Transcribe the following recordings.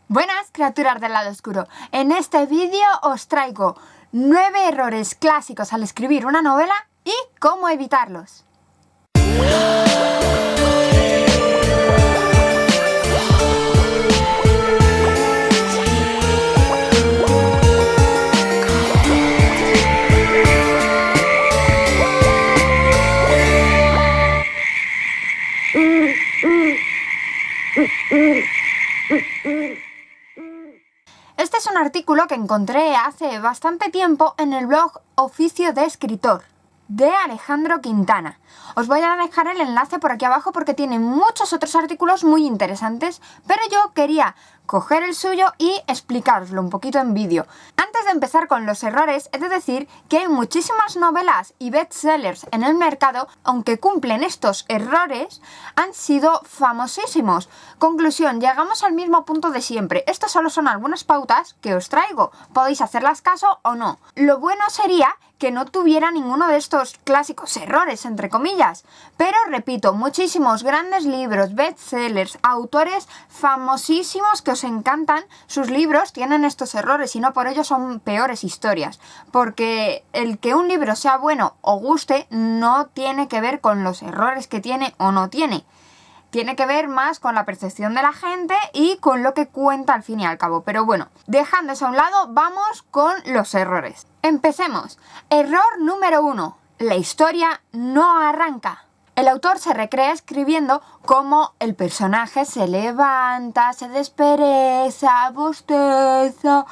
Buenas criaturas del lado oscuro, en este vídeo os traigo 9 errores clásicos al escribir una novela y cómo evitarlos. Este es un artículo que encontré hace bastante tiempo en el blog Oficio de Escritor, de Alejandro Quintana. Os voy a dejar el enlace por aquí abajo porque tiene muchos otros artículos muy interesantes, pero yo quería coger el suyo y explicároslo un poquito en vídeo. Antes de empezar con los errores, he de decir que hay muchísimas novelas y bestsellers en el mercado, aunque cumplen estos errores, han sido famosísimos. Conclusión, llegamos al mismo punto de siempre. Estas solo son algunas pautas que os traigo. Podéis hacerlas caso o no. Lo bueno sería que no tuviera ninguno de estos clásicos errores, entre comillas. Pero repito, muchísimos grandes libros, bestsellers, autores famosísimos que os encantan, sus libros tienen estos errores y no por ello son peores historias. Porque el que un libro sea bueno o guste no tiene que ver con los errores que tiene o no tiene. Tiene que ver más con la percepción de la gente y con lo que cuenta al fin y al cabo. Pero bueno, dejando eso a un lado, vamos con los errores. Empecemos. Error número 1. La historia no arranca. El autor se recrea escribiendo cómo el personaje se levanta, se despereza, bosteza,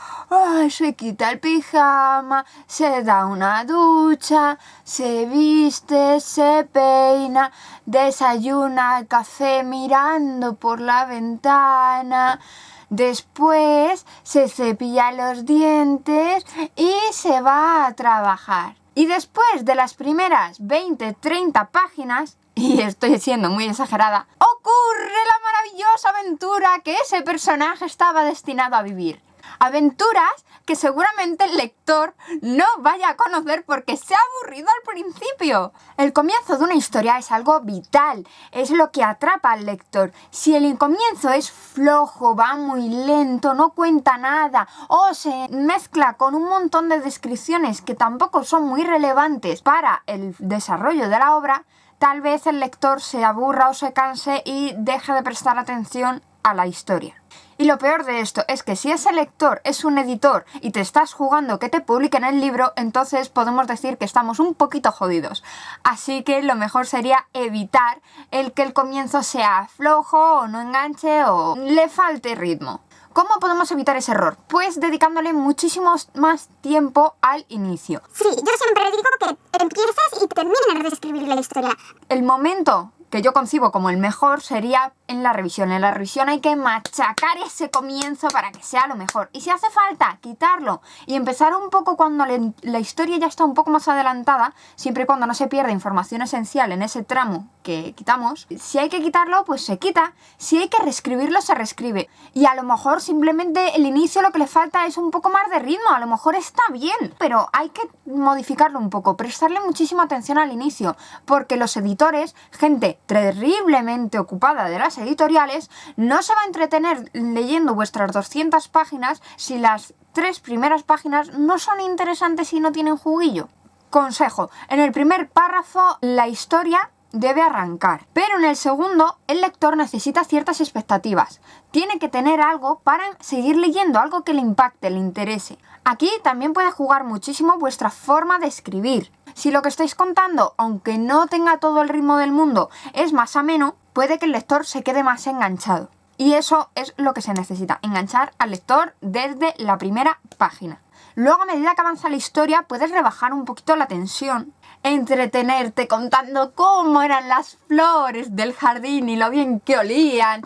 se quita el pijama, se da una ducha, se viste, se peina, desayuna café mirando por la ventana. Después se cepilla los dientes y se va a trabajar. Y después de las primeras 20-30 páginas, y estoy siendo muy exagerada, ocurre la maravillosa aventura que ese personaje estaba destinado a vivir. Aventuras que seguramente el lector no vaya a conocer porque se ha aburrido al principio. El comienzo de una historia es algo vital, es lo que atrapa al lector. Si el comienzo es flojo, va muy lento, no cuenta nada o se mezcla con un montón de descripciones que tampoco son muy relevantes para el desarrollo de la obra, tal vez el lector se aburra o se canse y deje de prestar atención a la historia. Y lo peor de esto es que si ese lector es un editor y te estás jugando que te publiquen el libro, entonces podemos decir que estamos un poquito jodidos. Así que lo mejor sería evitar el que el comienzo sea flojo o no enganche o le falte ritmo. ¿Cómo podemos evitar ese error? Pues dedicándole muchísimo más tiempo al inicio. Sí, yo siempre digo que empieces y termines de escribir la historia. El momento que yo concibo como el mejor sería en la revisión. En la revisión hay que machacar ese comienzo para que sea lo mejor. Y si hace falta, quitarlo y empezar un poco cuando la historia ya está un poco más adelantada, siempre y cuando no se pierda información esencial en ese tramo que quitamos. Si hay que quitarlo, pues se quita. Si hay que reescribirlo, se reescribe. Y a lo mejor simplemente el inicio lo que le falta es un poco más de ritmo. A lo mejor está bien, pero hay que modificarlo un poco, prestarle muchísima atención al inicio, porque los editores, gente terriblemente ocupada de las editoriales, no se va a entretener leyendo vuestras 200 páginas si las 3 primeras páginas no son interesantes y no tienen juguillo. Consejo, en el primer párrafo la historia debe arrancar, pero en el segundo el lector necesita ciertas expectativas. Tiene que tener algo para seguir leyendo, algo que le impacte, le interese. Aquí también puede jugar muchísimo vuestra forma de escribir. Si lo que estáis contando, aunque no tenga todo el ritmo del mundo, es más ameno, puede que el lector se quede más enganchado. Y eso es lo que se necesita, enganchar al lector desde la primera página. Luego, a medida que avanza la historia, puedes rebajar un poquito la tensión, entretenerte contando cómo eran las flores del jardín y lo bien que olían.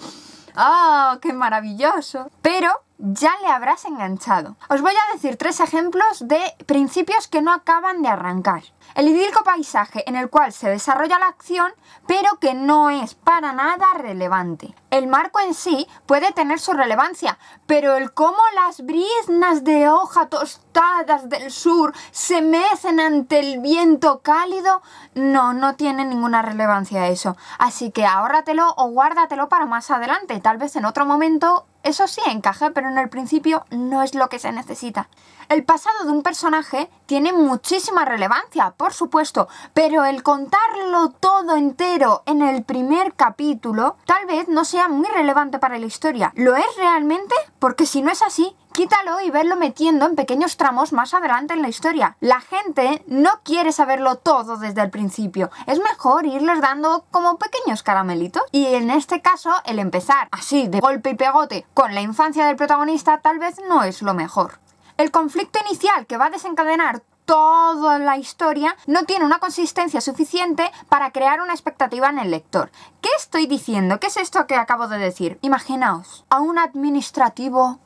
¡Oh, qué maravilloso! Pero ya le habrás enganchado. Os voy a decir 3 ejemplos de principios que no acaban de arrancar. El idílico paisaje en el cual se desarrolla la acción, pero que no es para nada relevante. El marco en sí puede tener su relevancia, pero el cómo las briznas de hoja tostadas del sur se mecen ante el viento cálido, no tiene ninguna relevancia eso. Así que ahórratelo o guárdatelo para más adelante. Tal vez en otro momento Eso sí encaja, pero en el principio no es lo que se necesita. El pasado de un personaje tiene muchísima relevancia, por supuesto, pero el contarlo todo entero en el primer capítulo tal vez no sea muy relevante para la historia. ¿Lo es realmente? Porque si no es así, quítalo y verlo metiendo en pequeños tramos más adelante en la historia. La gente no quiere saberlo todo desde el principio. Es mejor irles dando como pequeños caramelitos. Y en este caso, el empezar así de golpe y pegote con la infancia del protagonista tal vez no es lo mejor. El conflicto inicial que va a desencadenar toda la historia no tiene una consistencia suficiente para crear una expectativa en el lector. ¿Qué estoy diciendo? ¿Qué es esto que acabo de decir? Imaginaos a un administrativo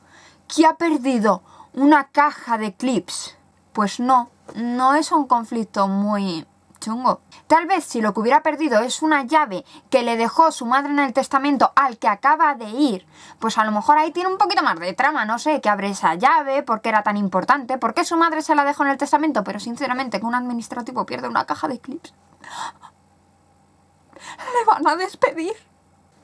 que ha perdido una caja de clips. Pues no es un conflicto muy chungo. Tal vez si lo que hubiera perdido es una llave que le dejó su madre en el testamento al que acaba de ir, pues a lo mejor ahí tiene un poquito más de trama, no sé, que abre esa llave, por qué era tan importante, por qué su madre se la dejó en el testamento, pero sinceramente que un administrativo pierde una caja de clips, le van a despedir.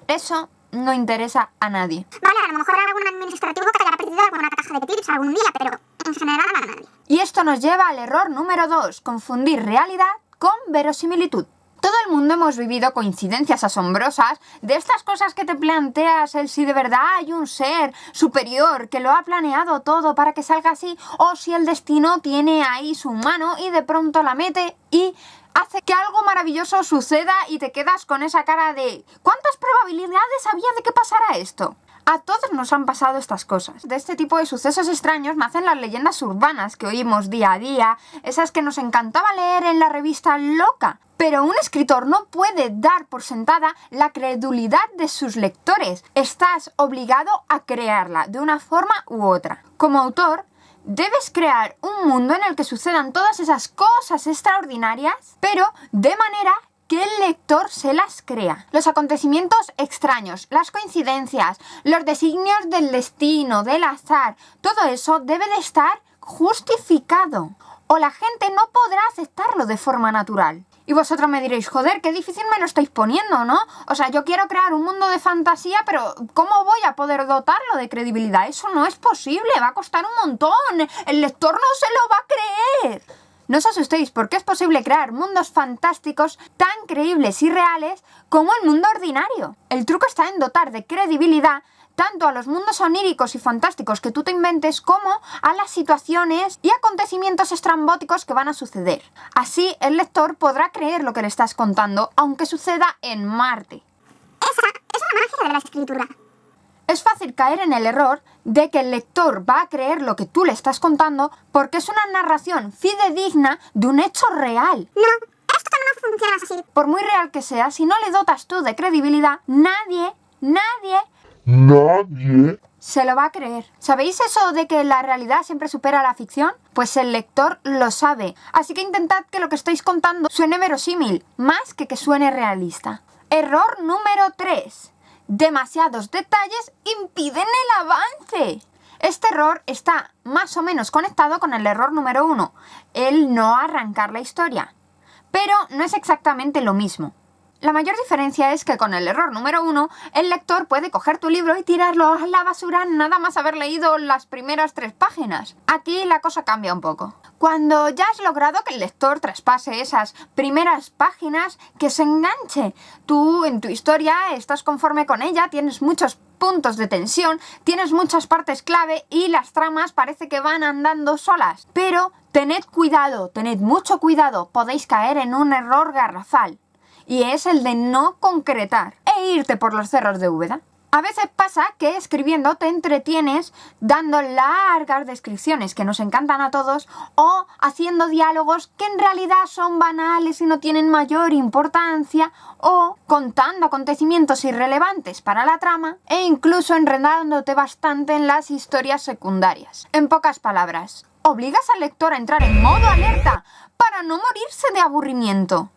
Eso no interesa a nadie. Vale, a lo mejor habrá algún administrativo que haya perdido alguna caja de clips algún día, pero en general a nadie. Y esto nos lleva al error número 2, confundir realidad con verosimilitud. Todo el mundo hemos vivido coincidencias asombrosas de estas cosas que te planteas, el si de verdad hay un ser superior que lo ha planeado todo para que salga así, o si el destino tiene ahí su mano y de pronto la mete y hace que algo maravilloso suceda y te quedas con esa cara de ¿cuántas probabilidades había de que pasara esto? A todos nos han pasado estas cosas. De este tipo de sucesos extraños nacen las leyendas urbanas que oímos día a día, esas que nos encantaba leer en la revista Loca. Pero un escritor no puede dar por sentada la credulidad de sus lectores. Estás obligado a crearla de una forma u otra. Como autor, debes crear un mundo en el que sucedan todas esas cosas extraordinarias, pero de manera que el lector se las crea. Los acontecimientos extraños, las coincidencias, los designios del destino, del azar, todo eso debe de estar justificado. O la gente no podrá aceptarlo de forma natural. Y vosotros me diréis, joder, qué difícil me lo estáis poniendo, ¿no? O sea, yo quiero crear un mundo de fantasía, pero ¿cómo voy a poder dotarlo de credibilidad? Eso no es posible, va a costar un montón. El lector no se lo va a creer. No os asustéis, porque es posible crear mundos fantásticos tan creíbles y reales como el mundo ordinario. El truco está en dotar de credibilidad tanto a los mundos oníricos y fantásticos que tú te inventes como a las situaciones y acontecimientos estrambóticos que van a suceder. Así, el lector podrá creer lo que le estás contando, aunque suceda en Marte. Esa es la magia de la escritura. Es fácil caer en el error de que el lector va a creer lo que tú le estás contando porque es una narración fidedigna de un hecho real. No, esto no funciona así. Por muy real que sea, si no le dotas tú de credibilidad, nadie se lo va a creer. ¿Sabéis eso de que la realidad siempre supera a la ficción? Pues el lector lo sabe. Así que intentad que lo que estáis contando suene verosímil, más que suene realista. Error número 3. Demasiados detalles impiden el avance. Este error está más o menos conectado con el error número 1, el no arrancar la historia. Pero no es exactamente lo mismo. La mayor diferencia es que con el error número 1, el lector puede coger tu libro y tirarlo a la basura nada más haber leído las primeras 3 páginas. Aquí la cosa cambia un poco. Cuando ya has logrado que el lector traspase esas primeras páginas, que se enganche. Tú en tu historia estás conforme con ella, tienes muchos puntos de tensión, tienes muchas partes clave y las tramas parece que van andando solas. Pero tened cuidado, tened mucho cuidado, podéis caer en un error garrafal. Y es el de no concretar e irte por los cerros de Úbeda. A veces pasa que escribiendo te entretienes dando largas descripciones que nos encantan a todos o haciendo diálogos que en realidad son banales y no tienen mayor importancia o contando acontecimientos irrelevantes para la trama e incluso enredándote bastante en las historias secundarias. En pocas palabras, obligas al lector a entrar en modo alerta para no morirse de aburrimiento.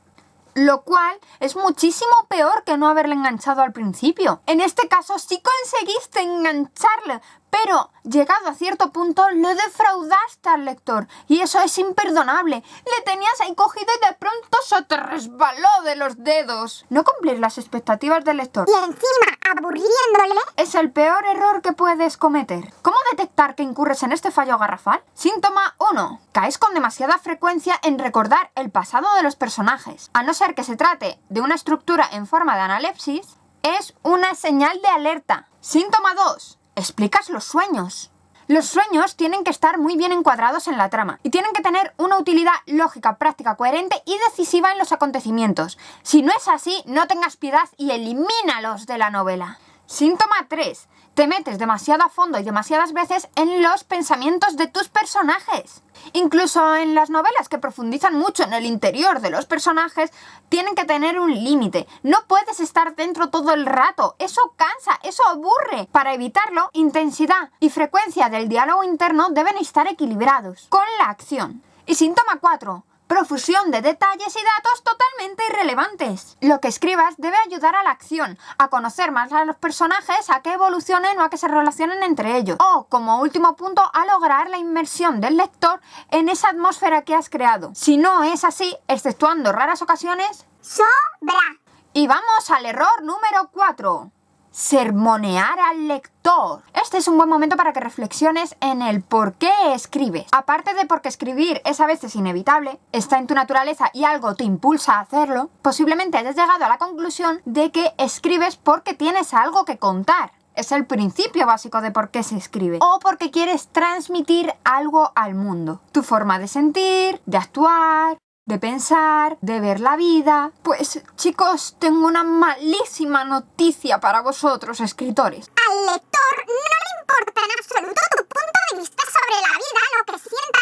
Lo cual es muchísimo peor que no haberle enganchado al principio. En este caso sí conseguiste engancharle, pero llegado a cierto punto lo defraudaste al lector y eso es imperdonable. Le tenías ahí cogido y de pronto se te resbaló de los dedos. No cumplir las expectativas del lector Y encima, aburriéndole. es el peor error que puedes cometer. ¿Cómo detectar que incurres en este fallo garrafal? Síntoma 1. Caes con demasiada frecuencia en recordar el pasado de los personajes. A no ser que se trate de una estructura en forma de analepsis, es una señal de alerta. Síntoma 2. Explicas los sueños. Los sueños tienen que estar muy bien encuadrados en la trama y tienen que tener una utilidad lógica, práctica, coherente y decisiva en los acontecimientos. Si no es así, no tengas piedad y elimínalos de la novela. Síntoma 3. Te metes demasiado a fondo y demasiadas veces en los pensamientos de tus personajes. Incluso en las novelas que profundizan mucho en el interior de los personajes, tienen que tener un límite. No puedes estar dentro todo el rato. Eso cansa, eso aburre. Para evitarlo, intensidad y frecuencia del diálogo interno deben estar equilibrados con la acción. Y síntoma 4. Profusión de detalles y datos totalmente irrelevantes. Lo que escribas debe ayudar a la acción, a conocer más a los personajes, a que evolucionen o a que se relacionen entre ellos. O, como último punto, a lograr la inmersión del lector en esa atmósfera que has creado. Si no es así, exceptuando raras ocasiones... Sobra. Y vamos al error número 4. Sermonear al lector. Este es un buen momento para que reflexiones en el por qué escribes. Aparte de porque escribir es a veces inevitable, está en tu naturaleza y algo te impulsa a hacerlo, posiblemente hayas llegado a la conclusión de que escribes porque tienes algo que contar. Es el principio básico de por qué se escribe. O porque quieres transmitir algo al mundo. Tu forma de sentir, de actuar, de pensar, de ver la vida. Pues, chicos, tengo una malísima noticia para vosotros, escritores. Al lector no le importa en absoluto tu punto de vista sobre la vida, lo que sientas.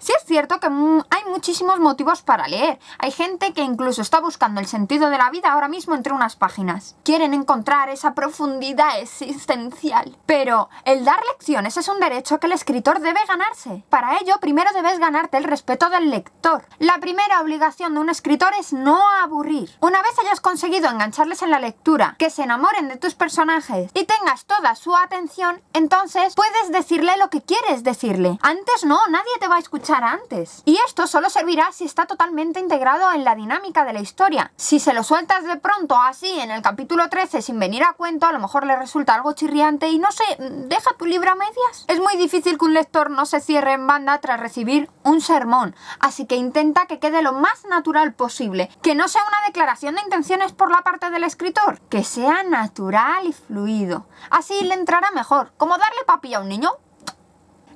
Sí es cierto que hay muchísimos motivos para leer. Hay gente que incluso está buscando el sentido de la vida ahora mismo entre unas páginas. Quieren encontrar esa profundidad existencial. Pero el dar lecciones es un derecho que el escritor debe ganarse. Para ello, primero debes ganarte el respeto del lector. La primera obligación de un escritor es no aburrir. Una vez hayas conseguido engancharles en la lectura, que se enamoren de tus personajes y tengas toda su atención, entonces puedes decirle lo que quieres decirle. Antes no, nadie te va a escuchar antes. Y esto solo servirá si está totalmente integrado en la dinámica de la historia. Si se lo sueltas de pronto así en el capítulo 13 sin venir a cuento, a lo mejor le resulta algo chirriante y no sé, deja tu libro a medias. Es muy difícil que un lector no se cierre en banda tras recibir un sermón, así que intenta que quede lo más natural posible, que no sea una declaración de intenciones por la parte del escritor, que sea natural y fluido. Así le entrará mejor, como darle papilla a un niño.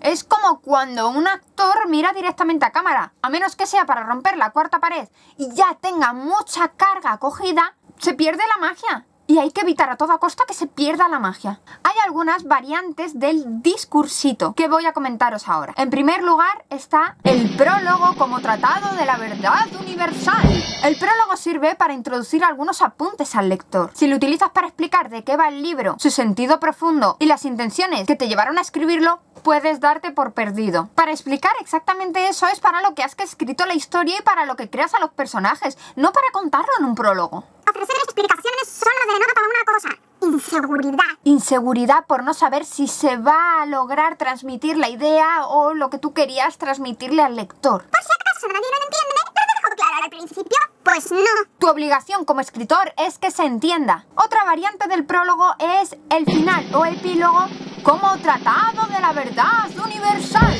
Es como cuando un actor mira directamente a cámara, a menos que sea para romper la cuarta pared y ya tenga mucha carga acogida, se pierde la magia. Y hay que evitar a toda costa que se pierda la magia. Hay algunas variantes del discursito que voy a comentaros ahora. En primer lugar está el prólogo como tratado de la verdad universal. El prólogo sirve para introducir algunos apuntes al lector. Si lo utilizas para explicar de qué va el libro, su sentido profundo y las intenciones que te llevaron a escribirlo, puedes darte por perdido. Para explicar exactamente eso es para lo que has escrito la historia y para lo que creas a los personajes, no para contarlo en un prólogo. Ofrecer explicaciones solo denota una cosa: inseguridad. Inseguridad por no saber si se va a lograr transmitir la idea o lo que tú querías transmitirle al lector. Por si acaso nadie lo entiende, ¿lo he dejado claro al principio? Pues no. Tu obligación como escritor es que se entienda. Otra variante del prólogo es el final o epílogo como tratado de la verdad universal.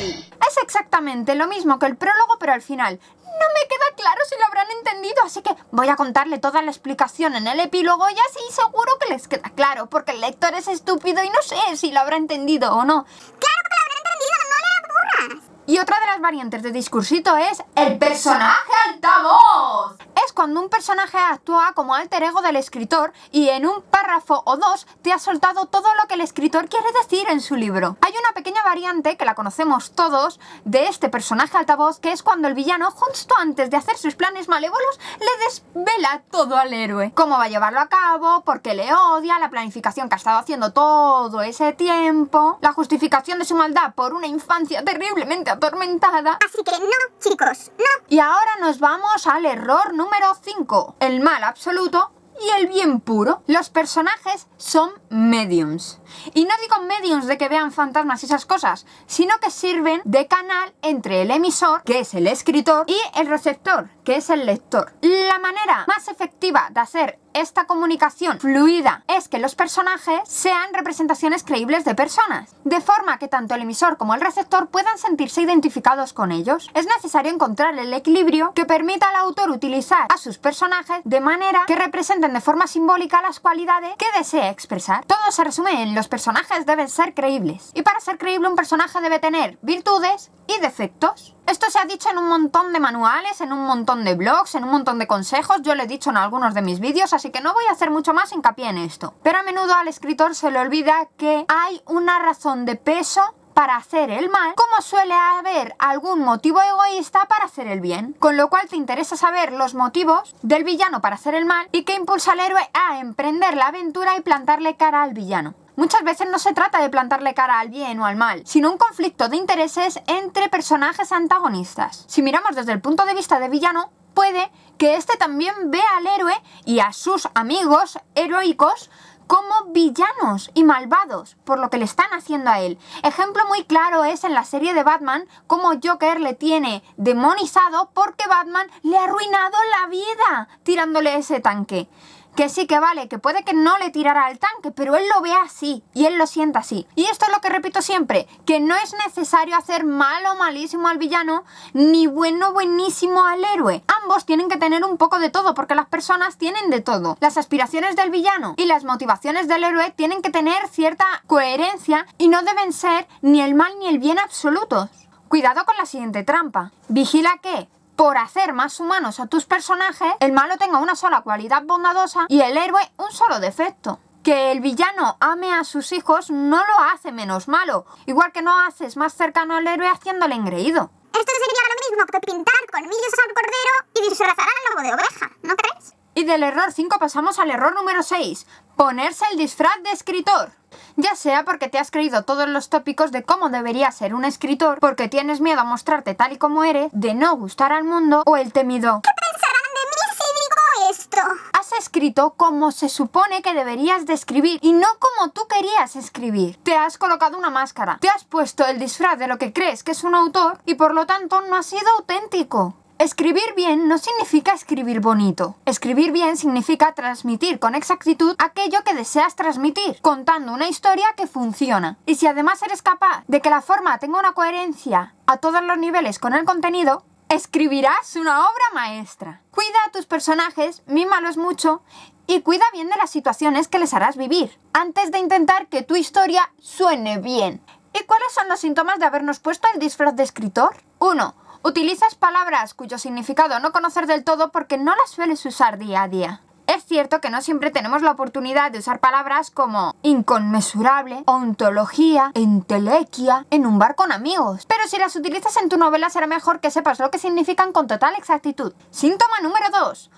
Es exactamente lo mismo que el prólogo, pero al final. No me queda claro si lo habrán entendido, así que voy a contarle toda la explicación en el epílogo y así seguro que les queda claro, porque el lector es estúpido y no sé si lo habrá entendido o no. ¡Claro que lo habrán entendido! ¡No le aburras! Y otra de las variantes de discursito es el personaje altavoz. Es cuando un personaje actúa como alter ego del escritor y en un párrafo o dos te ha soltado todo lo que el escritor quiere decir en su libro. Hay una pequeña variante que la conocemos todos de este personaje altavoz, que es cuando el villano, justo antes de hacer sus planes malévolos, le desvela todo al héroe. Cómo va a llevarlo a cabo, por qué le odia, la planificación que ha estado haciendo todo ese tiempo, la justificación de su maldad por una infancia terriblemente atormentada. Así que no, chicos, no. Y ahora nos vamos al error número 5. El mal absoluto y el bien puro. Los personajes son mediums. Y no digo mediums de que vean fantasmas y esas cosas, sino que sirven de canal entre el emisor, que es el escritor, y el receptor, que es el lector. La manera más efectiva de hacer esta comunicación fluida es que los personajes sean representaciones creíbles de personas, de forma que tanto el emisor como el receptor puedan sentirse identificados con ellos. Es necesario encontrar el equilibrio que permita al autor utilizar a sus personajes de manera que representen de forma simbólica las cualidades que desea expresar. Todo se resume en los personajes deben ser creíbles, y para ser creíble un personaje debe tener virtudes y defectos. Esto se ha dicho en un montón de manuales, en un montón de blogs, en un montón de consejos. Yo lo he dicho en algunos de mis vídeos, así que no voy a hacer mucho más hincapié en esto. Pero a menudo al escritor se le olvida que hay una razón de peso para hacer el mal, como suele haber algún motivo egoísta para hacer el bien. Con lo cual te interesa saber los motivos del villano para hacer el mal y que impulsa al héroe a emprender la aventura y plantarle cara al villano. Muchas veces no se trata de plantarle cara al bien o al mal, sino un conflicto de intereses entre personajes antagonistas. Si miramos desde el punto de vista de villano, puede que este también vea al héroe y a sus amigos heroicos como villanos y malvados por lo que le están haciendo a él. Ejemplo muy claro es en la serie de Batman, cómo Joker le tiene demonizado porque Batman le ha arruinado la vida tirándole ese tanque. Que sí, que vale, que puede que no le tirara al tanque, pero él lo ve así y él lo siente así. Y esto es lo que repito siempre, que no es necesario hacer malo malísimo al villano, ni bueno buenísimo al héroe. Ambos tienen que tener un poco de todo, porque las personas tienen de todo. Las aspiraciones del villano y las motivaciones del héroe tienen que tener cierta coherencia y no deben ser ni el mal ni el bien absolutos. Cuidado con la siguiente trampa. Vigila que por hacer más humanos a tus personajes, el malo tenga una sola cualidad bondadosa y el héroe un solo defecto. Que el villano ame a sus hijos no lo hace menos malo, igual que no haces más cercano al héroe haciéndole engreído. Esto sería lo mismo que pintar colmillos al cordero y disfrazar al lobo de oveja, ¿no crees? Y del error 5 pasamos al error número 6, ponerse el disfraz de escritor. Ya sea porque te has creído todos los tópicos de cómo debería ser un escritor, porque tienes miedo a mostrarte tal y como eres, de no gustar al mundo, o el temido ¿qué pensarán de mí si digo esto? Has escrito como se supone que deberías de escribir y no como tú querías escribir. Te has colocado una máscara, te has puesto el disfraz de lo que crees que es un autor y por lo tanto no has sido auténtico. Escribir bien no significa escribir bonito. Escribir bien significa transmitir con exactitud aquello que deseas transmitir, contando una historia que funciona. Y si además eres capaz de que la forma tenga una coherencia a todos los niveles con el contenido, escribirás una obra maestra. Cuida a tus personajes, mímalos mucho y cuida bien de las situaciones que les harás vivir, antes de intentar que tu historia suene bien. ¿Y cuáles son los síntomas de habernos puesto el disfraz de escritor? 1. Utilizas palabras cuyo significado no conoces del todo porque no las sueles usar día a día. Es cierto que no siempre tenemos la oportunidad de usar palabras como inconmensurable, ontología, entelequia, en un bar con amigos. Pero si las utilizas en tu novela será mejor que sepas lo que significan con total exactitud. Síntoma número 2.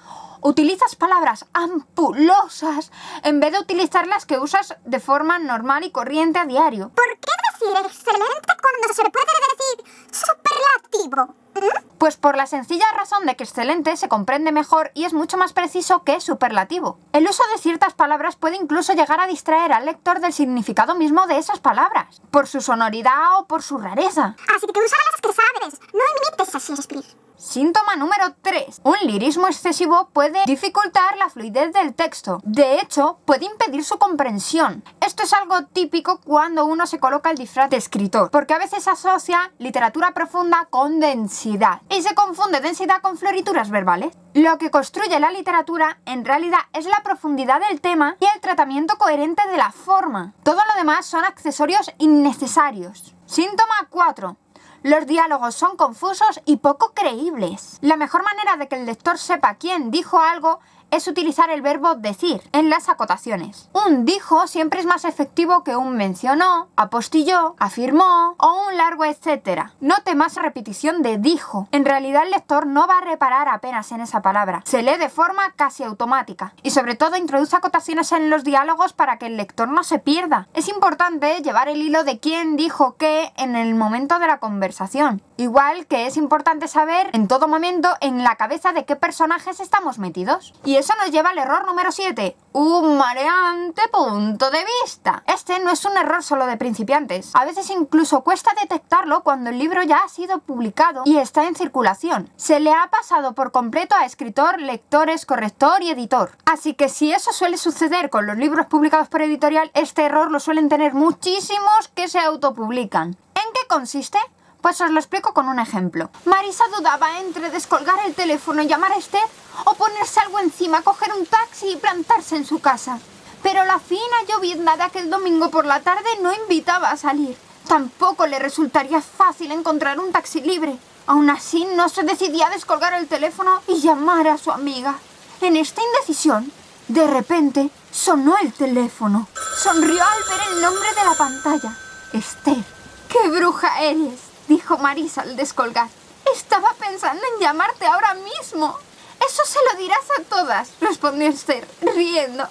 Utilizas palabras ampulosas en vez de utilizar las que usas de forma normal y corriente a diario. ¿Por qué decir excelente cuando se puede decir superlativo? Pues por la sencilla razón de que excelente se comprende mejor y es mucho más preciso que superlativo. El uso de ciertas palabras puede incluso llegar a distraer al lector del significado mismo de esas palabras, por su sonoridad o por su rareza. Así que usa las que sabes, no imites a Shakespeare. Síntoma número 3. Un lirismo excesivo puede dificultar la fluidez del texto. De hecho, puede impedir su comprensión. Esto es algo típico cuando uno se coloca el disfraz de escritor, porque a veces asocia literatura profunda con densidad y se confunde densidad con florituras verbales. Lo que construye la literatura en realidad es la profundidad del tema y el tratamiento coherente de la forma. Todo lo demás son accesorios innecesarios. Síntoma 4. Los diálogos son confusos y poco creíbles. La mejor manera de que el lector sepa quién dijo algo es utilizar el verbo decir en las acotaciones. Un dijo siempre es más efectivo que un mencionó, apostilló, afirmó o un largo etcétera. Note más repetición de dijo. En realidad el lector no va a reparar apenas en esa palabra. Se lee de forma casi automática. Y sobre todo introduce acotaciones en los diálogos para que el lector no se pierda. Es importante llevar el hilo de quién dijo qué en el momento de la conversación. Igual que es importante saber en todo momento en la cabeza de qué personajes estamos metidos. Y eso nos lleva al error número 7, un mareante punto de vista. Este no es un error solo de principiantes. A veces incluso cuesta detectarlo cuando el libro ya ha sido publicado y está en circulación. Se le ha pasado por completo a escritor, lectores, corrector y editor. Así que si eso suele suceder con los libros publicados por editorial, este error lo suelen tener muchísimos que se autopublican. ¿En qué consiste? Pues os lo explico con un ejemplo. Marisa dudaba entre descolgar el teléfono y llamar a Esther o ponerse algo encima, coger un taxi y plantarse en su casa. Pero la fina llovizna de aquel domingo por la tarde no invitaba a salir. Tampoco le resultaría fácil encontrar un taxi libre. Aún así, no se decidía a descolgar el teléfono y llamar a su amiga. En esta indecisión, de repente, sonó el teléfono. Sonrió al ver el nombre de la pantalla. Esther. ¡Qué bruja eres!, dijo Marisa al descolgar. Estaba pensando en llamarte ahora mismo. Eso se lo dirás a todas, respondió Esther, riendo.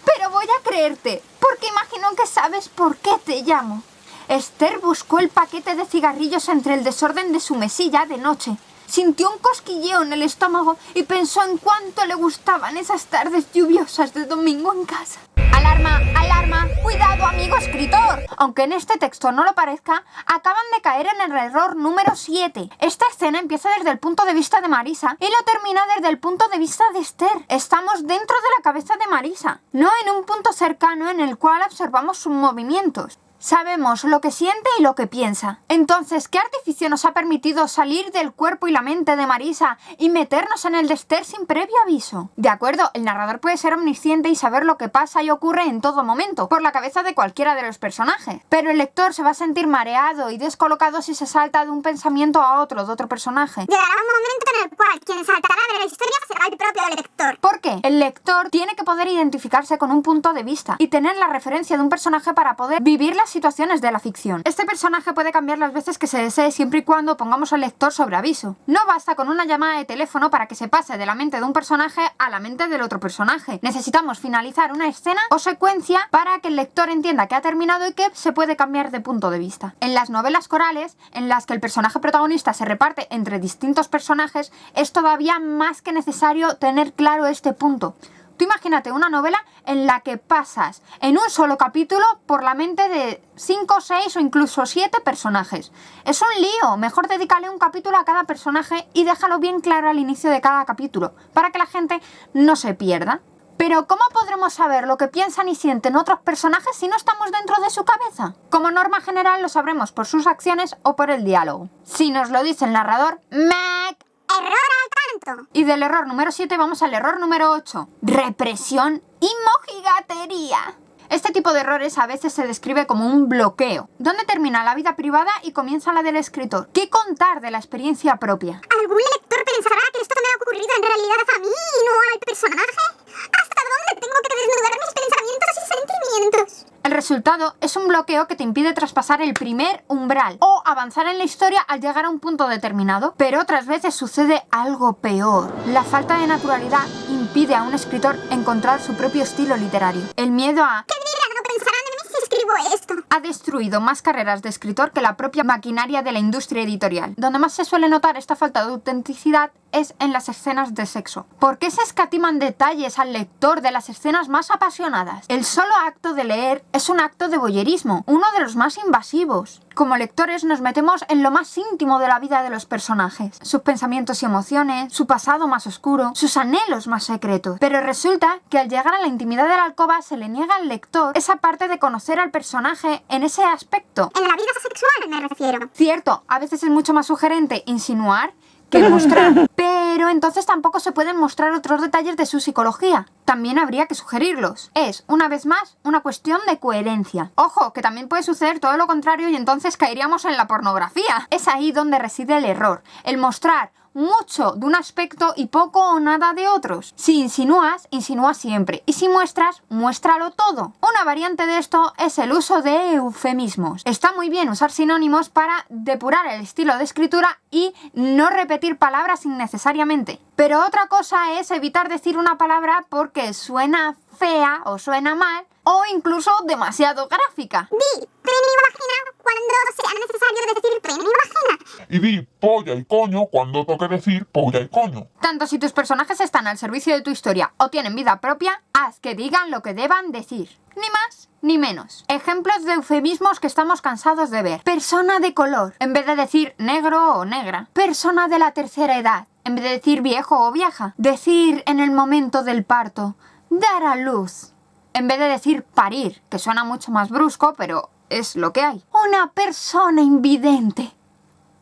Pero voy a creerte, porque imagino que sabes por qué te llamo. Esther buscó el paquete de cigarrillos entre el desorden de su mesilla de noche. Sintió un cosquilleo en el estómago y pensó en cuánto le gustaban esas tardes lluviosas de domingo en casa. ¡Alarma! ¡Alarma! ¡Cuidado, amigo escritor! Aunque en este texto no lo parezca, acaban de caer en el error número 7. Esta escena empieza desde el punto de vista de Marisa y lo termina desde el punto de vista de Esther. Estamos dentro de la cabeza de Marisa, no en un punto cercano en el cual observamos sus movimientos. Sabemos lo que siente y lo que piensa. Entonces, ¿qué artificio nos ha permitido salir del cuerpo y la mente de Marisa y meternos en el de Esther sin previo aviso? De acuerdo, el narrador puede ser omnisciente y saber lo que pasa y ocurre en todo momento, por la cabeza de cualquiera de los personajes. Pero el lector se va a sentir mareado y descolocado si se salta de un pensamiento a otro, de otro personaje. Llegará un momento en el cual quien saltará de la historia será el propio lector. ¿Por qué? El lector tiene que poder identificarse con un punto de vista y tener la referencia de un personaje para poder vivir las situaciones de la ficción. Este personaje puede cambiar las veces que se desee siempre y cuando pongamos al lector sobre aviso. No basta con una llamada de teléfono para que se pase de la mente de un personaje a la mente del otro personaje. Necesitamos finalizar una escena o secuencia para que el lector entienda que ha terminado y que se puede cambiar de punto de vista. En las novelas corales, en las que el personaje protagonista se reparte entre distintos personajes, es todavía más que necesario tener claro este punto. Tú imagínate una novela en la que pasas en un solo capítulo por la mente de 5, 6 o incluso 7 personajes. Es un lío, mejor dedícale un capítulo a cada personaje y déjalo bien claro al inicio de cada capítulo, para que la gente no se pierda. Pero ¿cómo podremos saber lo que piensan y sienten otros personajes si no estamos dentro de su cabeza? Como norma general lo sabremos por sus acciones o por el diálogo. Si nos lo dice el narrador, ¡mec! ¡Error al tanto! Y del error número 7 vamos al error número 8. Represión y mojigatería. Este tipo de errores a veces se describe como un bloqueo, donde termina la vida privada y comienza la del escritor. ¿Qué contar de la experiencia propia? ¿Algún lector pensará que esto me ha ocurrido en realidad a mí y no al personaje? ¿Hasta dónde tengo que desnudar mis pensamientos y sentimientos? El resultado es un bloqueo que te impide traspasar el primer umbral o avanzar en la historia al llegar a un punto determinado. Pero otras veces sucede algo peor. La falta de naturalidad impide a un escritor encontrar su propio estilo literario. El miedo a... ¿Qué dirán o pensarán de mí si escribo esto? Ha destruido más carreras de escritor que la propia maquinaria de la industria editorial. Donde más se suele notar esta falta de autenticidad es en las escenas de sexo. ¿Por qué se escatiman detalles al lector de las escenas más apasionadas? El solo acto de leer es un acto de voyerismo, uno de los más invasivos. Como lectores nos metemos en lo más íntimo de la vida de los personajes, sus pensamientos y emociones, su pasado más oscuro, sus anhelos más secretos. Pero resulta que al llegar a la intimidad de la alcoba se le niega al lector esa parte de conocer al personaje en ese aspecto. En la vida sexual me refiero. Cierto, a veces es mucho más sugerente insinuar que mostrar, pero entonces tampoco se pueden mostrar otros detalles de su psicología. También habría que sugerirlos. Es, una vez más, una cuestión de coherencia. Ojo, que también puede suceder todo lo contrario y entonces caeríamos en la pornografía. Es ahí donde reside el error, el mostrar mucho de un aspecto y poco o nada de otros. Si insinúas, insinúa siempre. Y si muestras, muéstralo todo. Una variante de esto es el uso de eufemismos. Está muy bien usar sinónimos para depurar el estilo de escritura y no repetir palabras innecesariamente. Pero otra cosa es evitar decir una palabra porque suena fea o suena mal o incluso demasiado gráfica. Di pene y vagina cuando sea necesario decir pene y vagina. y di polla y coño cuando toque decir polla y coño. Tanto si tus personajes están al servicio de tu historia o tienen vida propia, haz que digan lo que deban decir. Ni más ni menos. Ejemplos de eufemismos que estamos cansados de ver. Persona de color, en vez de decir negro o negra. Persona de la tercera edad, en vez de decir viejo o vieja. Decir en el momento del parto, dar a luz, en vez de decir parir, que suena mucho más brusco, pero es lo que hay. Una persona invidente.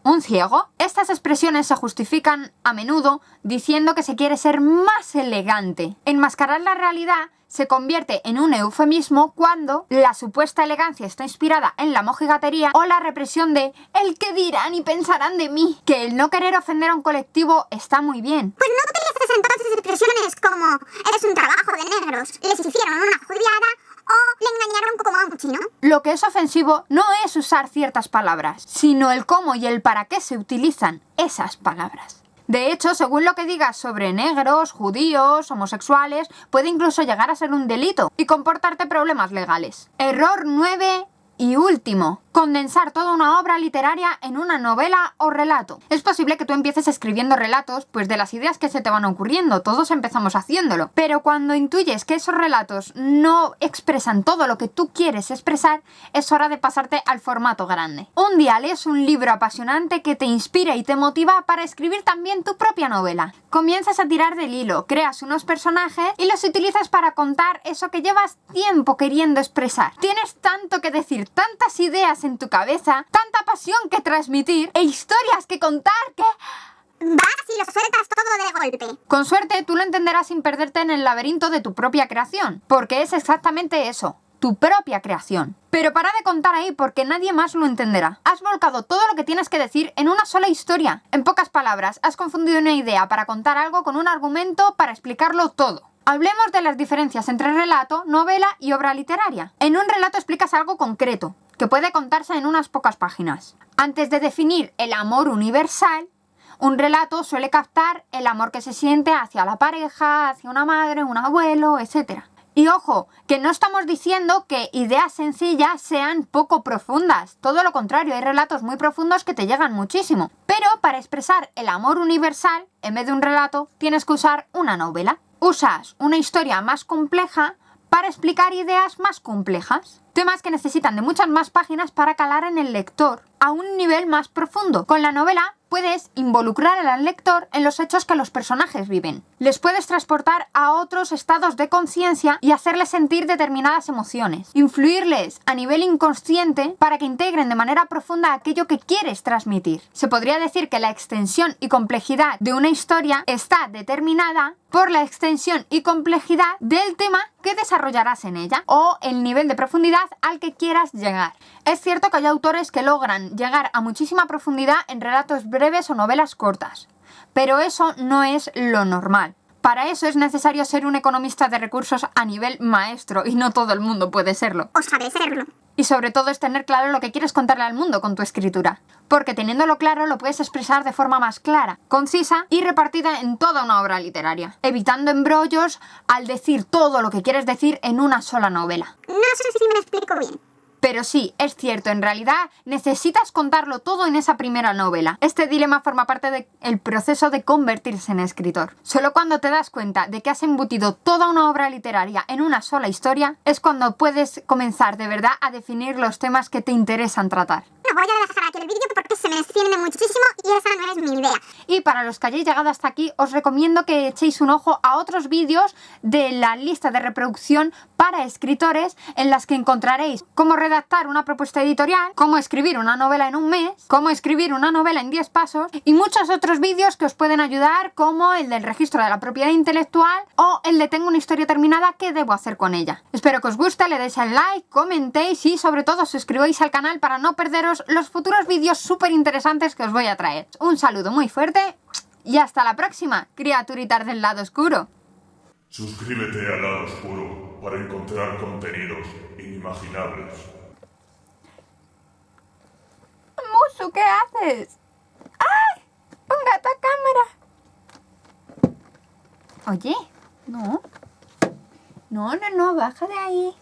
¿Un ciego? Estas expresiones se justifican a menudo diciendo que se quiere ser más elegante. Enmascarar la realidad se convierte en un eufemismo cuando la supuesta elegancia está inspirada en la mojigatería o la represión de el que dirán y pensarán de mí. Que el no querer ofender a un colectivo está muy bien. Pues no utilices entonces expresiones como eres un trabajo de negros, les hicieron una judiada o le engañaron como a un cochino. Lo que es ofensivo no es usar ciertas palabras, sino el cómo y el para qué se utilizan esas palabras. De hecho, según lo que digas sobre negros, judíos, homosexuales, puede incluso llegar a ser un delito y comportarte problemas legales. Error 9 y último. Condensar toda una obra literaria en una novela o relato. Es posible que tú empieces escribiendo relatos pues de las ideas que se te van ocurriendo, todos empezamos haciéndolo, pero cuando intuyes que esos relatos no expresan todo lo que tú quieres expresar, es hora de pasarte al formato grande. Un día lees un libro apasionante que te inspira y te motiva para escribir también tu propia novela. Comienzas a tirar del hilo, creas unos personajes y los utilizas para contar eso que llevas tiempo queriendo expresar. Tienes tanto que decir, tantas ideas en tu cabeza, tanta pasión que transmitir e historias que contar que... Vas y lo sueltas todo de golpe. Con suerte tú lo entenderás sin perderte en el laberinto de tu propia creación, porque es exactamente eso, tu propia creación. Pero para de contar ahí porque nadie más lo entenderá. Has volcado todo lo que tienes que decir en una sola historia. En pocas palabras, has confundido una idea para contar algo con un argumento para explicarlo todo. Hablemos de las diferencias entre relato, novela y obra literaria. En un relato explicas algo concreto, que puede contarse en unas pocas páginas. Antes de definir el amor universal, un relato suele captar el amor que se siente hacia la pareja, hacia una madre, un abuelo, etc. Y ojo, que no estamos diciendo que ideas sencillas sean poco profundas. Todo lo contrario, hay relatos muy profundos que te llegan muchísimo. Pero para expresar el amor universal, en vez de un relato, tienes que usar una novela. Usas una historia más compleja para explicar ideas más complejas. Temas que necesitan de muchas más páginas para calar en el lector a un nivel más profundo. Con la novela puedes involucrar al lector en los hechos que los personajes viven. Les puedes transportar a otros estados de conciencia y hacerles sentir determinadas emociones. Influirles a nivel inconsciente para que integren de manera profunda aquello que quieres transmitir. Se podría decir que la extensión y complejidad de una historia está determinada por la extensión y complejidad del tema que desarrollarás en ella o el nivel de profundidad al que quieras llegar. Es cierto que hay autores que logran llegar a muchísima profundidad en relatos breves o novelas cortas, pero eso no es lo normal. Para eso es necesario ser un economista de recursos a nivel maestro y no todo el mundo puede serlo. O sabe serlo. Y sobre todo es tener claro lo que quieres contarle al mundo con tu escritura. Porque teniéndolo claro lo puedes expresar de forma más clara, concisa y repartida en toda una obra literaria, evitando embrollos al decir todo lo que quieres decir en una sola novela. No sé si me lo explico bien. Pero sí, es cierto, en realidad necesitas contarlo todo en esa primera novela. Este dilema forma parte del proceso de convertirse en escritor. Solo cuando te das cuenta de que has embutido toda una obra literaria en una sola historia, es cuando puedes comenzar de verdad a definir los temas que te interesan tratar. No voy a dejar aquí el vídeo porque se me extiende muchísimo y esa no es mi idea. Y para los que hayáis llegado hasta aquí, os recomiendo que echéis un ojo a otros vídeos de la lista de reproducción para escritores en las que encontraréis cómo redactar una propuesta editorial, cómo escribir una novela en un mes, cómo escribir una novela en 10 pasos y muchos otros vídeos que os pueden ayudar, como el del registro de la propiedad intelectual o el de tengo una historia terminada, ¿qué debo hacer con ella? Espero que os guste, le deis al like, comentéis y sobre todo suscribáis al canal para no perderos los futuros vídeos súper interesantes que os voy a traer. Un saludo muy fuerte y hasta la próxima, criaturitas del lado oscuro. Suscríbete al lado oscuro para encontrar contenidos inimaginables. Musu, ¿qué haces? ¡Ay! ¡Un gato a cámara! Oye, no. No, baja de ahí.